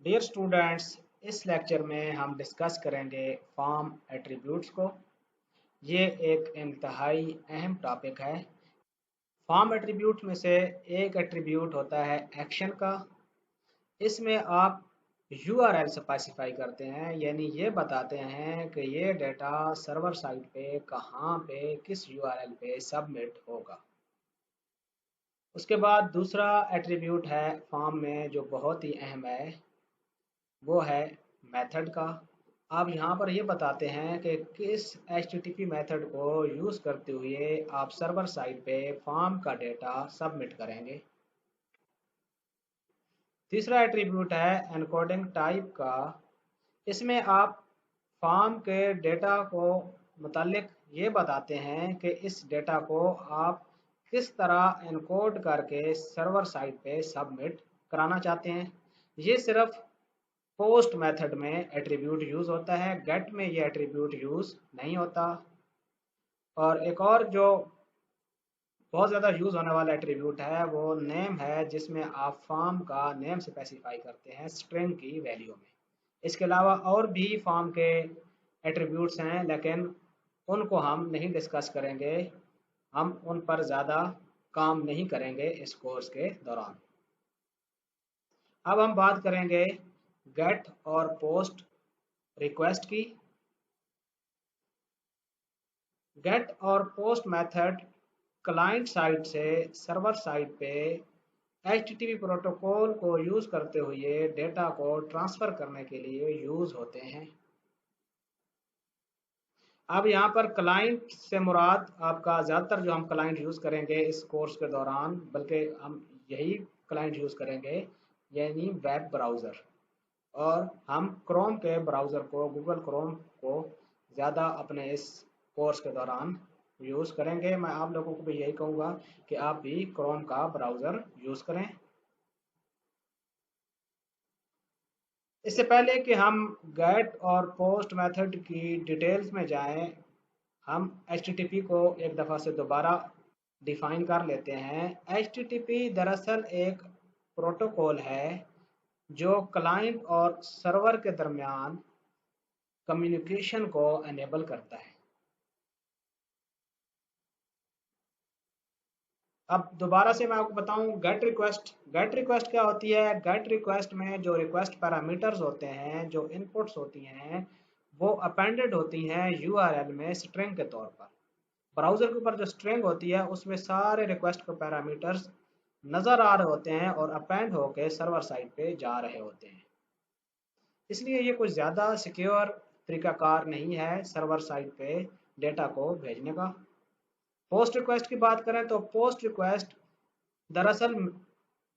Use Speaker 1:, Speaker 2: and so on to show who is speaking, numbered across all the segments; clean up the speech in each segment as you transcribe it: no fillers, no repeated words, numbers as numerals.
Speaker 1: Dear students, इस lecture में हम डिस्कस करेंगे फॉर्म एट्रीब्यूट्स को। ये एक इंतहाई अहम टॉपिक है। फॉर्म एट्रीब्यूट में से एक एट्रीब्यूट होता है एक्शन का। इसमें आप URL स्पेसिफाई करते हैं, यानी ये बताते हैं कि ये डेटा सर्वर साइट पे कहाँ पे किस URL पे सबमिट होगा। उसके बाद दूसरा एट्रीब्यूट है फॉर्म में जो बहुत ही अहम है, वो है मेथड का। आप यहाँ पर ये बताते हैं कि किस HTTP मेथड को यूज़ करते हुए आप सर्वर साइड पे फॉर्म का डेटा सबमिट करेंगे। तीसरा एट्रीब्यूट है एनकोडिंग टाइप का। इसमें आप फॉर्म के डेटा को मुतालिक ये बताते हैं कि इस डेटा को आप किस तरह एनकोड करके सर्वर साइड पे सबमिट कराना चाहते हैं। ये सिर्फ पोस्ट मेथड में एट्रीब्यूट यूज़ होता है, गेट में ये एट्रीब्यूट यूज़ नहीं होता। और एक और जो बहुत ज़्यादा यूज़ होने वाला एट्रीब्यूट है वो नेम है, जिसमें आप फॉर्म का नेम स्पेसिफाई करते हैं स्ट्रिंग की वैल्यू में। इसके अलावा और भी फॉर्म के एट्रीब्यूट्स हैं, लेकिन उनको हम नहीं डिस्कस करेंगे। हम उन पर ज़्यादा काम नहीं करेंगे इस कोर्स के दौरान। अब हम बात करेंगे गेट और पोस्ट रिक्वेस्ट की। गेट और पोस्ट मेथड क्लाइंट साइड से सर्वर साइड पे HTTP प्रोटोकॉल को यूज़ करते हुए डेटा को ट्रांसफ़र करने के लिए यूज़ होते हैं। अब यहाँ पर क्लाइंट से मुराद आपका ज़्यादातर जो हम क्लाइंट यूज़ करेंगे इस कोर्स के दौरान, बल्कि हम यही क्लाइंट यूज़ करेंगे, यानी वेब ब्राउज़र। और हम क्रोम के ब्राउज़र को, गूगल क्रोम को ज़्यादा अपने इस कोर्स के दौरान यूज़ करेंगे। मैं आप लोगों को भी यही कहूँगा कि आप भी क्रोम का ब्राउज़र यूज़ करें। इससे पहले कि हम गेट और पोस्ट मेथड की डिटेल्स में जाएं, हम HTTP को एक दफ़ा से दोबारा डिफाइन कर लेते हैं। HTTP दरअसल एक प्रोटोकॉल है जो क्लाइंट और सर्वर के दरमियान कम्युनिकेशन को एनेबल करता है। अब दोबारा से मैं आपको बताऊं, गेट रिक्वेस्ट। गेट रिक्वेस्ट क्या होती है? गेट रिक्वेस्ट में जो रिक्वेस्ट पैरामीटर्स होते हैं, जो इनपुट्स होती हैं, वो अपेंडेड होती हैं URL में स्ट्रिंग के तौर पर। ब्राउज़र के ऊपर जो स्ट्रिंग होती है उसमें सारे रिक्वेस्ट के पैरामीटर्स नज़र आ रहे होते हैं और अपेंड होके सर्वर साइड पे जा रहे होते हैं। इसलिए ये कुछ ज़्यादा सिक्योर तरीकाकार नहीं है सर्वर साइड पे डेटा को भेजने का। पोस्ट रिक्वेस्ट की बात करें तो पोस्ट रिक्वेस्ट दरअसल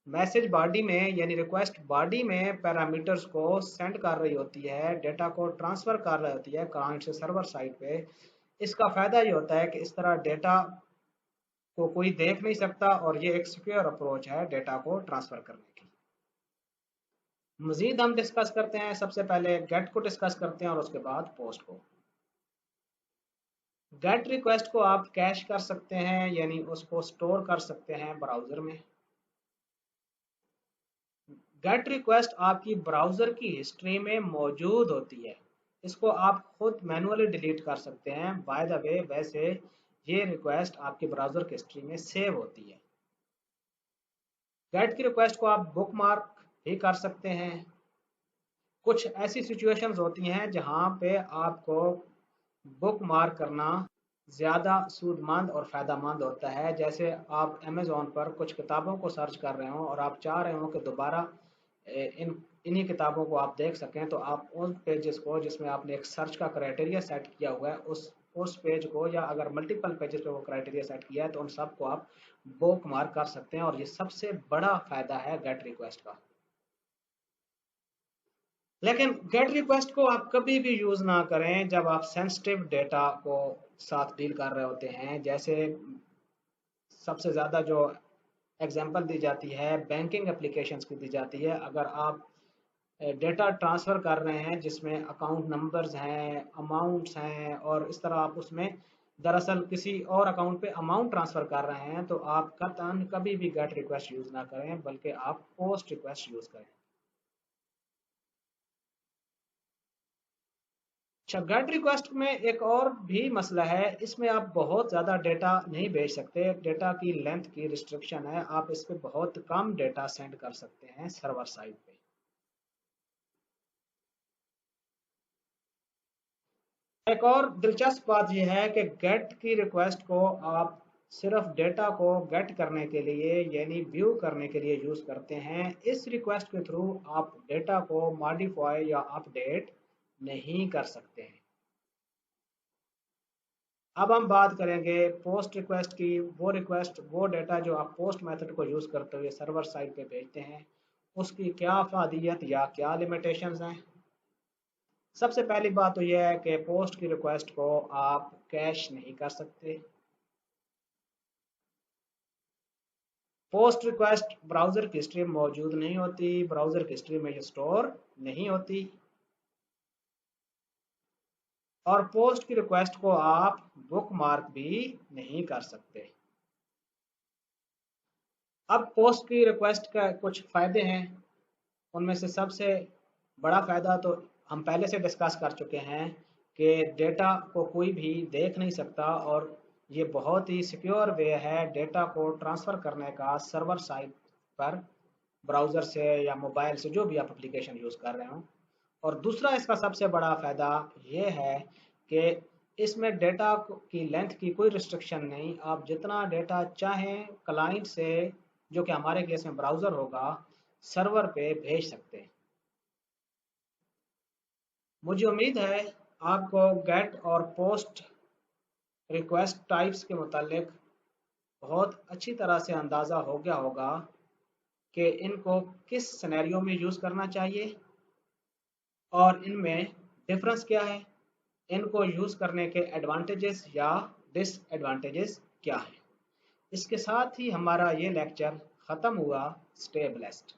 Speaker 1: मैसेज बॉडी में, यानी रिक्वेस्ट बॉडी में पैरामीटर्स को सेंड कर रही होती है, डेटा को ट्रांसफ़र कर रही होती है क्लाइंट से सर्वर साइड पे। इसका फ़ायदा ये होता है कि इस तरह डेटा को कोई देख नहीं सकता और ये एक सिक्योर अप्रोच है डेटा को ट्रांसफ़र करने की। मज़ीद हम डिस्कस करते हैं, सबसे पहले गेट को डिस्कस करते हैं और उसके बाद पोस्ट को। गेट रिक्वेस्ट को आप कैश कर सकते हैं, यानी उसको स्टोर कर सकते हैं ब्राउज़र में। गेट रिक्वेस्ट आपकी ब्राउज़र की हिस्ट्री में मौजूद होती है। इसको आप खुद मैनुअली डिलीट कर सकते हैं। बाय द वे, वैसे ये रिक्वेस्ट आपके ब्राउज़र की हिस्ट्री में सेव होती है। गेट की रिक्वेस्ट को आप बुक मार्क भी कर सकते हैं। कुछ ऐसी सिचुएशंस होती हैं जहाँ पे आपको बुक मार्क करना ज़्यादा सूदमंद और फ़ायदेमंद होता है। जैसे आप अमेज़ॉन पर कुछ किताबों को सर्च कर रहे हो और आप चाह रहे हो कि दोबारा इन्हीं किताबों को आप देख सकें, तो आप उन पेजेस को जिसमें आपने एक सर्च का क्राइटेरिया सेट किया हुआ है, उस पेज को, या अगर मल्टीपल पेजेस पे वो क्राइटेरिया सेट किया है तो उन सब को आप बुक मार्क कर सकते हैं। और ये सबसे बड़ा फ़ायदा है गेट रिक्वेस्ट का। लेकिन गेट रिक्वेस्ट को आप कभी भी यूज़ ना करें जब आप सेंसिटिव डेटा को साथ डील कर रहे होते हैं। जैसे सबसे ज़्यादा जो एग्जांपल दी जाती है बैंकिंग एप्लीकेशंस की दी जाती है। अगर आप डेटा ट्रांसफ़र कर रहे हैं जिसमें अकाउंट नंबर्स हैं, अमाउंट्स हैं, और इस तरह आप उसमें दरअसल किसी और अकाउंट पे अमाउंट ट्रांसफ़र कर रहे हैं, तो आप कतई कभी भी गेट रिक्वेस्ट यूज़ ना करें, बल्कि आप पोस्ट रिक्वेस्ट यूज़ करें। अच्छा, गेट रिक्वेस्ट में एक और भी मसला है, इसमें आप बहुत ज़्यादा डेटा नहीं भेज सकते, डेटा की लेंथ की रिस्ट्रिक्शन है, आप इस पे बहुत कम डेटा सेंड कर सकते हैं सर्वर साइड पे। एक और दिलचस्प बात यह है कि गेट की रिक्वेस्ट को आप सिर्फ डेटा को गेट करने के लिए यानी व्यू करने के लिए यूज़ करते हैं। इस रिक्वेस्ट के थ्रू आप डेटा को मॉडिफाई या अपडेट नहीं कर सकते हैं। अब हम बात करेंगे पोस्ट रिक्वेस्ट की। वो रिक्वेस्ट, वो डेटा जो आप पोस्ट मेथड को यूज़ करते हुए सर्वर साइड पे भेजते हैं, उसकी क्या फ़ायदियत या क्या लिमिटेशंस हैं। सबसे पहली बात तो यह है कि पोस्ट की रिक्वेस्ट को आप कैश नहीं कर सकते। पोस्ट रिक्वेस्ट ब्राउज़र की हिस्ट्री में मौजूद नहीं होती, ब्राउज़र की हिस्ट्री में ये स्टोर नहीं होती। और पोस्ट की रिक्वेस्ट को आप बुक मार्क भी नहीं कर सकते। अब पोस्ट की रिक्वेस्ट का कुछ फ़ायदे हैं, उनमें से सबसे बड़ा फ़ायदा तो हम पहले से डिस्कस कर चुके हैं कि डेटा को कोई भी देख नहीं सकता, और ये बहुत ही सिक्योर वे है डेटा को ट्रांसफ़र करने का सर्वर साइट पर, ब्राउज़र से या मोबाइल से, जो भी आप एप्लीकेशन यूज़ कर रहे हो। और दूसरा इसका सबसे बड़ा फ़ायदा ये है कि इसमें डेटा की लेंथ की कोई रिस्ट्रिक्शन नहीं, आप जितना डेटा चाहें क्लाइंट से, जो कि हमारे केस में ब्राउज़र होगा, सर्वर पे भेज सकते हैं। मुझे उम्मीद है आपको गेट और पोस्ट रिक्वेस्ट टाइप्स के मुतालिक बहुत अच्छी तरह से अंदाज़ा हो गया होगा कि इनको किस सिनेरियो में यूज़ करना चाहिए और इनमें डिफरेंस क्या है, इनको यूज़ करने के एडवांटेजेस या डिसएडवांटेजेस क्या हैं। इसके साथ ही हमारा ये लेक्चर ख़त्म हुआ। Stay blessed.